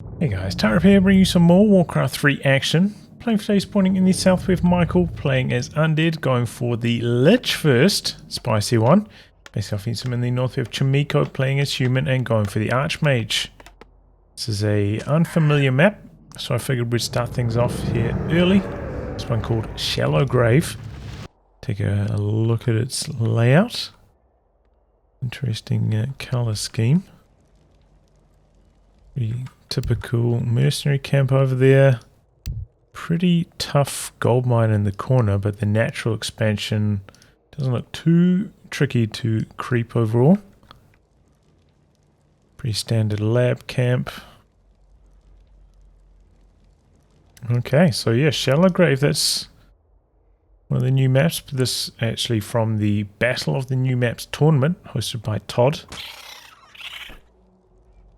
Hey guys, Tarek here bringing you some more Warcraft 3 action. Playing for today's pointing in the south with Michael, playing as Undead, going for the Lich first, spicy one. Myself in some in the north with Chaemiko, playing as human and going for the Archmage. This is a unfamiliar map, so I figured we'd start things off here early. This one called Shallow Grave. Take a look at its layout. Interesting colour scheme. Pretty typical mercenary camp over there. Pretty tough gold mine in the corner, but the natural expansion doesn't look too tricky to creep overall. Pretty standard lab camp. Okay, so yeah, Shallow Grave, that's one of the new maps. This actually from the Battle of the New Maps tournament hosted by Todd.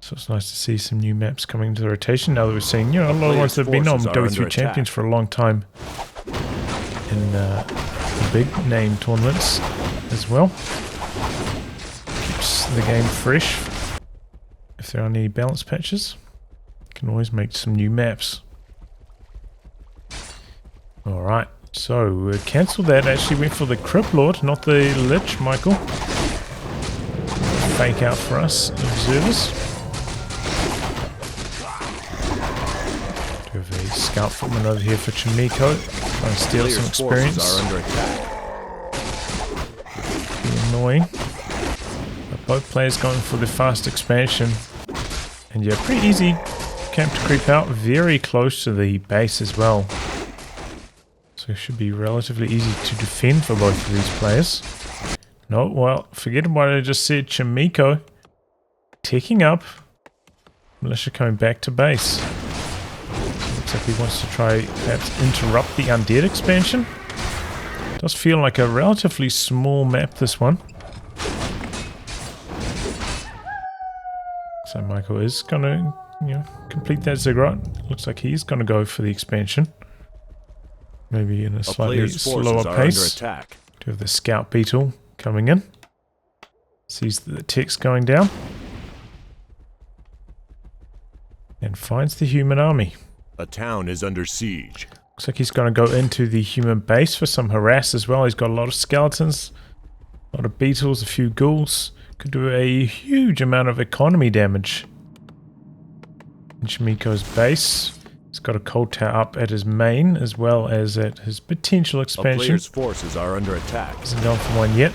So it's nice to see some new maps coming into the rotation now that we're seeing, a lot of ones that have been on WC3 Champions for a long time in the big name tournaments as well. Keeps the game fresh. If there are any balance patches, you can always make some new maps. Alright, so we cancelled that. Actually went for the Crypt Lord, not the Lich, Michael. Fake out for us, observers. We have a scout footman over here for Chaemiko. Trying to steal some experience. Annoying. But both players going for the fast expansion. And yeah, pretty easy camp to creep out. Very close to the base as well. So it should be relatively easy to defend for both of these players. No, well, forget what I just said. Chaemiko taking up. Militia coming back to base. Looks like he wants to try perhaps interrupt the Undead expansion. Does feel like a relatively small map, this one. So Michael is gonna, complete that ziggurat. Looks like he's gonna go for the expansion. Maybe in a slightly slower pace. Do have the scout beetle coming in. Sees the text going down. And finds the human army. A town is under siege. Looks like he's going to go into the human base for some harass as well. He's got a lot of skeletons, a lot of beetles, a few ghouls. Could do a huge amount of economy damage. In Chaemiko's base, he's got a cold tower up at his main as well as at his potential expansion. A player's forces are under attack. Hasn't gone for one yet.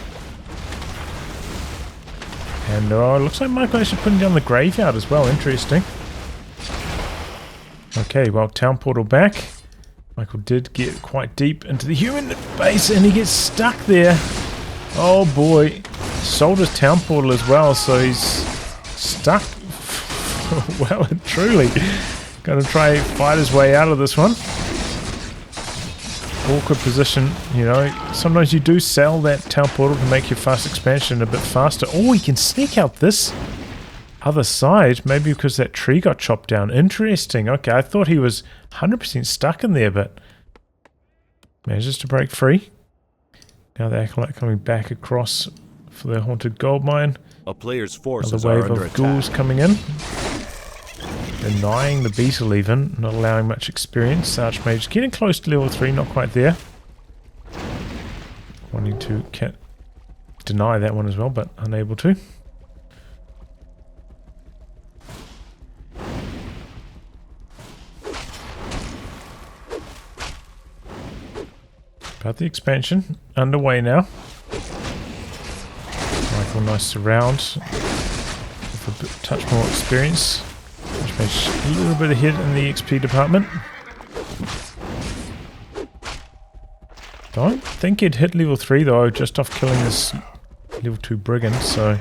And it looks like Michael actually putting down the graveyard as well. Interesting. Okay, well, town portal back. Michael did get quite deep into the human base and he gets stuck there. Oh boy. Sold his town portal as well, so he's stuck well and truly. Gonna try fight his way out of this one. Awkward position, Sometimes you do sell that town portal to make your fast expansion a bit faster. Oh, he can sneak out this other side, maybe because that tree got chopped down. Interesting. Okay, I thought he was 100% stuck in there, but manages to break free. Now the Acolyte coming back across for the haunted gold mine. A player's forces are under attack. Another wave of ghouls coming in. Denying the beetle even, not allowing much experience. Archmage getting close to level 3, not quite there. Wanting to deny that one as well, but unable to. But the expansion underway now. Michael, nice surround. With a touch more experience. Which makes a little bit ahead in the XP department. Don't think he'd hit level 3 though, just off killing this level 2 brigand, so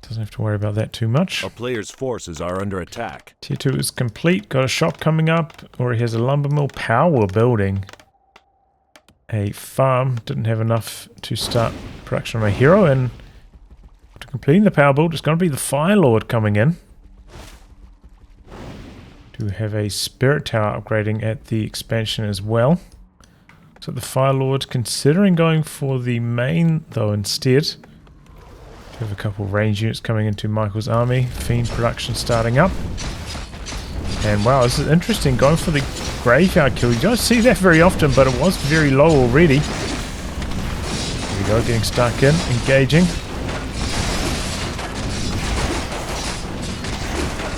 doesn't have to worry about that too much. A player's forces are under attack. Tier 2 is complete, got a shop coming up, or he has a lumber mill power building. A farm, didn't have enough to start production of a hero, and to completing the power build, it's going to be the Fire Lord coming in. Do have a spirit tower upgrading at the expansion as well. So the Fire Lord considering going for the main though instead. We have a couple of range units coming into Michael's army. Fiend production starting up. And wow, this is interesting. Going for the graveyard kill. You don't see that very often, but it was very low already. There we go, getting stuck in, engaging.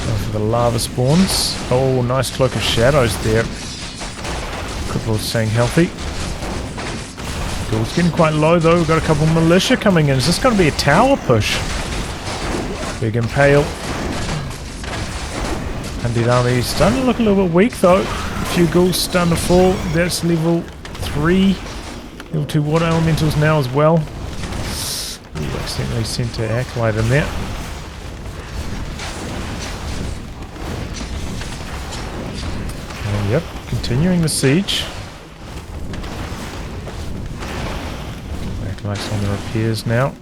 Going for the lava spawns. Oh, nice cloak of shadows there. Crippled staying healthy. It's getting quite low though. We've got a couple of militia coming in. Is this going to be a tower push? Big Impale. Undead army starting to look a little bit weak though. A few ghouls starting to fall. That's level 3. Level 2 water elementals now as well. Ooh, accidentally sent an acolyte in there. And yep, continuing the siege. Acolytes on the repairs now.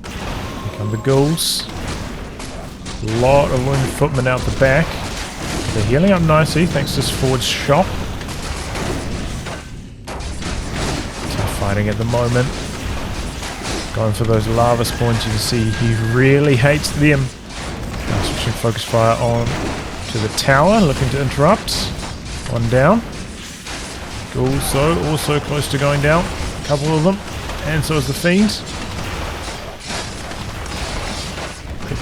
Here come the ghouls. A lot of wounded footmen out the back. They're healing up nicely thanks to this Forge shop. Tough fighting at the moment. Going for those lava spawns, you can see he really hates them. Now switching focus fire on to the tower, looking to interrupt. One down. Ghouls though, also close to going down. A couple of them. And so is the Fiend.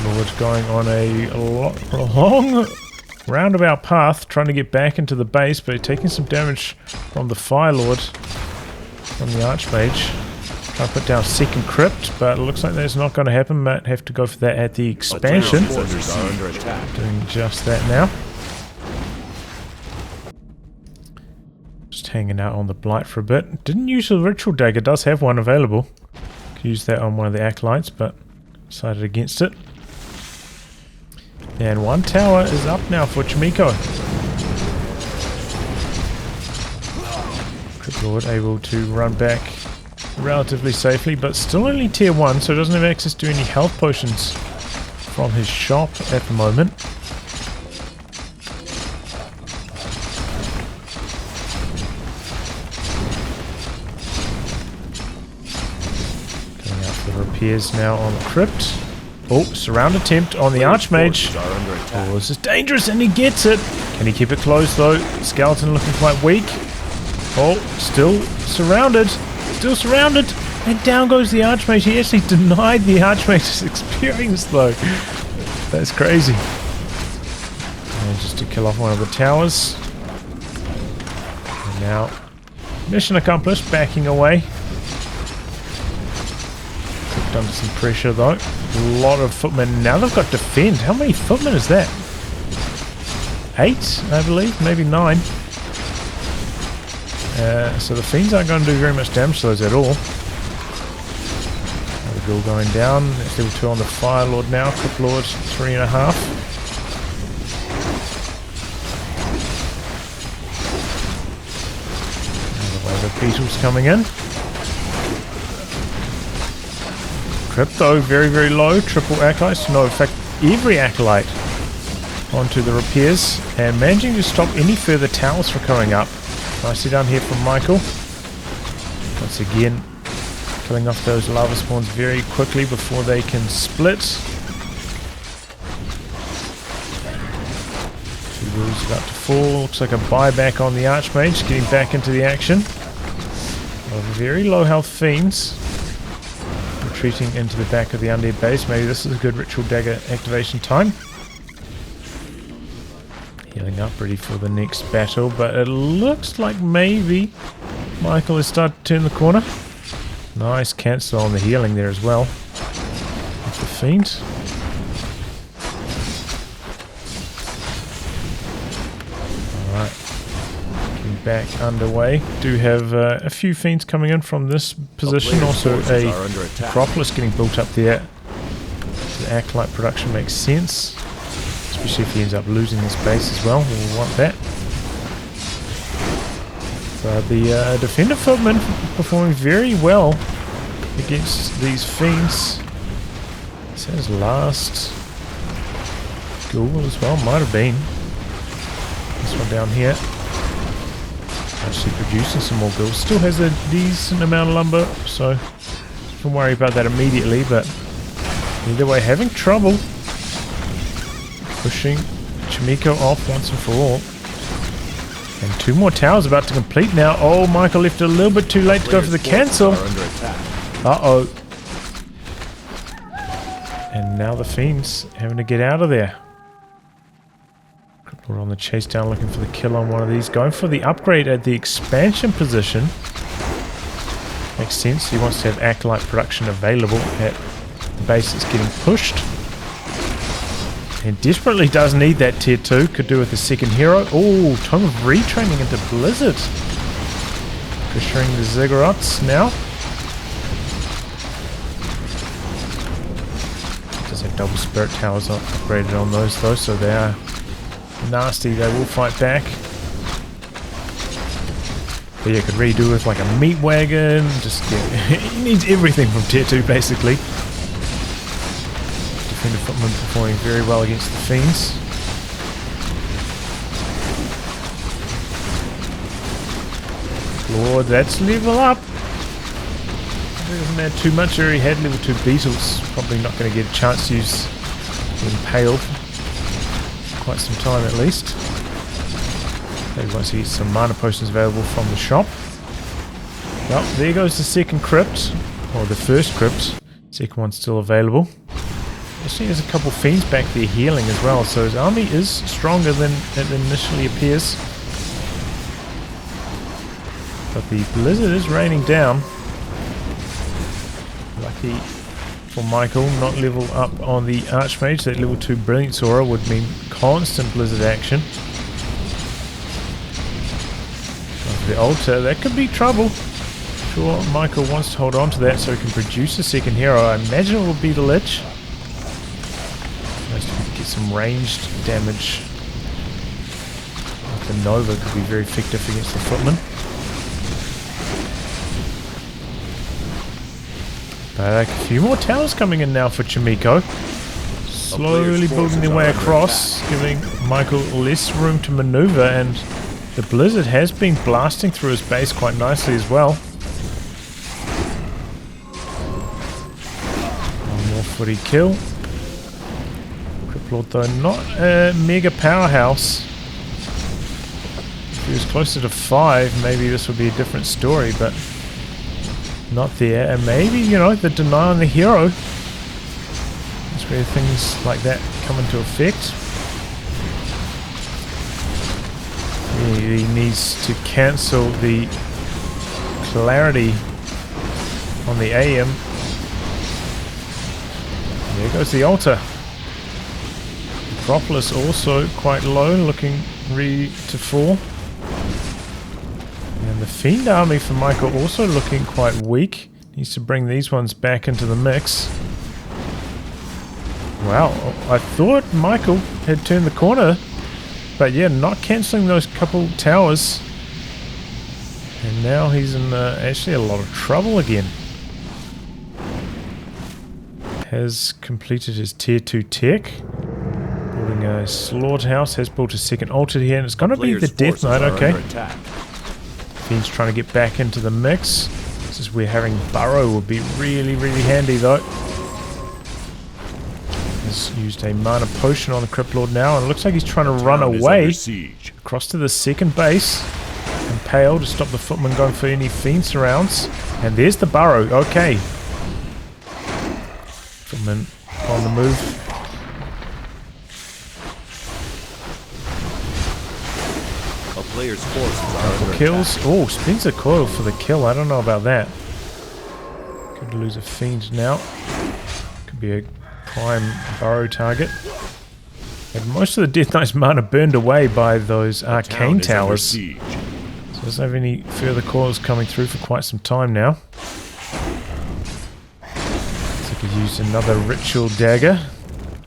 Lord going on a long roundabout path, trying to get back into the base, but taking some damage from the Fire Lord, from the Archmage. Trying to put down second crypt, but it looks like that's not going to happen. Might have to go for that at the expansion. Doing just that now. Just hanging out on the Blight for a bit. Didn't use the Ritual Dagger, does have one available. Could use that on one of the Acolytes, but decided against it. And one tower is up now for Chaemiko. Crypt Lord able to run back relatively safely, but still only tier 1, so doesn't have access to any health potions from his shop at the moment. Coming out for the repairs now on the crypt. Oh, surround attempt on the Archmage. Oh, this is dangerous, and he gets it. Can he keep it closed, though? Skeleton looking quite weak. Oh, still surrounded. Still surrounded. And down goes the Archmage. He actually denied the Archmage's experience, though. That's crazy. And just to kill off one of the towers. And now, mission accomplished. Backing away. Under some pressure though. A lot of footmen. Now they've got defend. How many footmen is that? 8, I believe. Maybe 9. So the Fiends aren't going to do very much damage to those at all. Another ghoul going down. That's level 2 on the Fire Lord now. Crypt Lord 3.5. Another wave of beetles coming in. Crypto very, very low. Triple acolytes. No, in fact, every acolyte onto the repairs and managing to stop any further towers from coming up. Nicely done here from Michael. Once again, killing off those lava spawns very quickly before they can split. 2 wolves about to fall. Looks like a buyback on the Archmage, getting back into the action. Very low health Fiends. Retreating into the back of the Undead base. Maybe this is a good Ritual Dagger activation time. Healing up, ready for the next battle, but it looks like maybe Michael has started to turn the corner. Nice cancel on the healing there as well. With the Fiend. Alright. Getting back underway. Do have a few Fiends coming in from this position. Also a Acropolis getting built up there. The Acolyte production makes sense. Especially if he ends up losing his base as well. We'll want that. But the Defender footmen performing very well against these Fiends. Is that his last ghoul as well? Might have been. This one down here. Actually producing some more ghouls. Still has a decent amount of lumber, so even worry about that immediately, but either way, having trouble pushing Chaemiko off once and for all. And 2 more towers about to complete now. Oh, Michael left it a little bit too late to go for the cancel. Uh-oh. And now the Fiends having to get out of there. We're on the chase down looking for the kill on one of these. Going for the upgrade at the expansion position. Makes sense. He wants to have Acolyte production available at the base that's getting pushed. And desperately does need that tier 2. Could do with the second hero. Oh, Tome of Retraining into Blizzard. Pressuring the Ziggurats now. Does have double Spirit Towers upgraded on those though, so they are nasty. They will fight back. But yeah, could redo with like a meat wagon. Just yeah, he needs everything from tier 2 basically. Defender Footman performing very well against the Fiends. Lord, that's level up. Doesn't add too much. Already had level 2 Beetles. Probably not going to get a chance to use Impale for quite some time at least. Maybe once he gets some mana potions available from the shop. Well, there goes the second crypt. Or the first crypt. Second one's still available. Actually, there's a couple Fiends back there healing as well, so his army is stronger than it initially appears. But the Blizzard is raining down. Lucky for Michael, not level up on the Archmage. That level 2 Brilliance Aura would mean constant Blizzard action. The altar, that could be trouble. Sure, Michael wants to hold on to that so he can produce a second hero. I imagine it will be the Lich. Nice to get some ranged damage. The Nova could be very effective against the Footman. But a few more towers coming in now for Chaemiko. Slowly building their way across, giving Michael less room to maneuver, and the Blizzard has been blasting through his base quite nicely as well. One more footy kill. Criplord though not a mega powerhouse. If he was closer to 5, maybe this would be a different story, but not there. And maybe, you know, the deny on the hero. That's where things like that come into effect. He needs to cancel the clarity on the AM. There goes the altar. Acropolis also quite low, looking ready to fall. And the Fiend army for Michael also looking quite weak. Needs to bring these ones back into the mix. Wow, I thought Michael had turned the corner. But yeah, not cancelling those couple towers. And now he's in actually a lot of trouble again. Has completed his tier 2 tech. Building a slaughterhouse. Has built a second altar here. And it's going to be the Death Knight, okay. Fiend's trying to get back into the mix. This is where having Burrow would be really, really handy though. Has used a mana potion on the Crypt Lord now, and it looks like he's trying to run away across to the second base. Impale to stop the Footman going for any Fiend surrounds. And there's the Burrow, okay. Footman on the move. A player's forces are under kills. attack. Oh, spins a coil for the kill. I don't know about that. Could lose a Fiend now. Could be a prime Burrow target. And most of the Death Knight's mana burned away by those arcane towers. So doesn't have any further coils coming through for quite some time now. So could use another ritual dagger.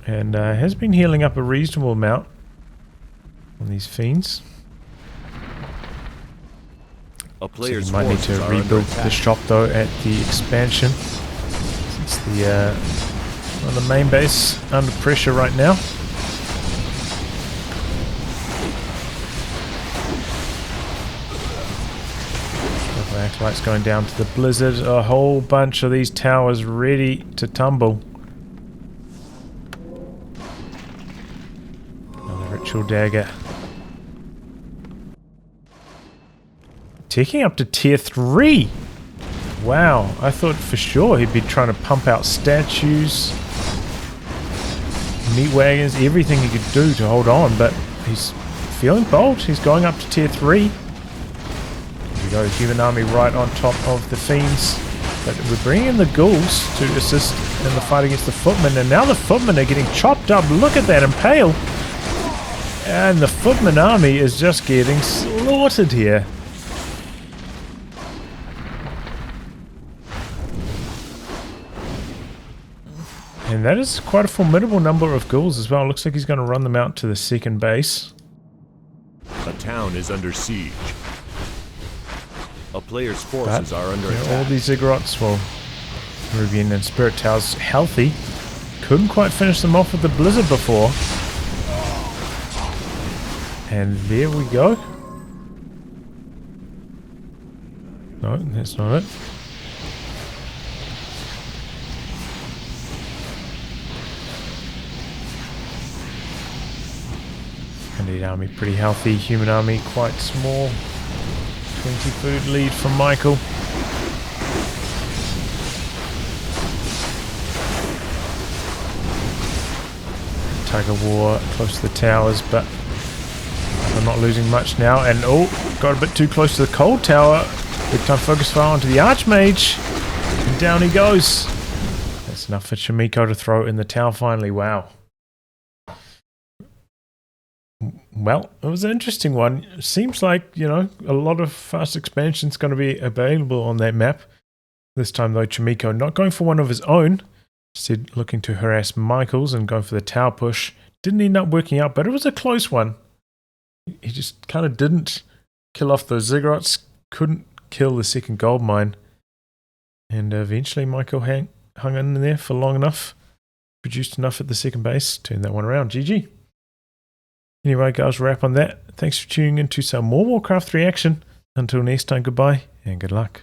And has been healing up a reasonable amount on these Fiends. So you might need to rebuild the shop though at the expansion. Since the on the main base under pressure right now. Acolyte's going down to the blizzard. A whole bunch of these towers ready to tumble. Another ritual dagger. Taking up to tier 3. Wow, I thought for sure he'd be trying to pump out statues, meat wagons, everything he could do to hold on, but he's feeling bold. He's going up to tier 3. Here we go, human army right on top of the fiends. But we're bringing in the ghouls to assist in the fight against the footmen, and now the footmen are getting chopped up. Look at that impale! And the footman army is just getting slaughtered here. And that is quite a formidable number of ghouls as well. Looks like he's going to run them out to the second base. The town is under siege. A player's forces are under attack. All these ziggurats, well, Rubian and Spirit Towers healthy. Couldn't quite finish them off with the blizzard before. And there we go. No, that's not it. Undead army pretty healthy, human army quite small. 20 food lead from Michael. Tug of war close to the towers, but I'm not losing much now. And oh, got a bit too close to the cold tower. Big time focus fire onto the Archmage. And down he goes. That's enough for Chaemiko to throw in the tower finally. Wow. Well, it was an interesting one. It seems like, you know, a lot of fast expansion is going to be available on that map. This time, though, Chaemiko not going for one of his own. Instead, looking to harass Michaels and going for the tower push. Didn't end up working out, but it was a close one. He just kind of didn't kill off those ziggurats. Couldn't kill the second gold mine. And eventually, Michael hung in there for long enough. Produced enough at the second base. Turned that one around. GG. Anyway, guys, wrap on that. Thanks for tuning in to some more Warcraft 3 action. Until next time, goodbye and good luck.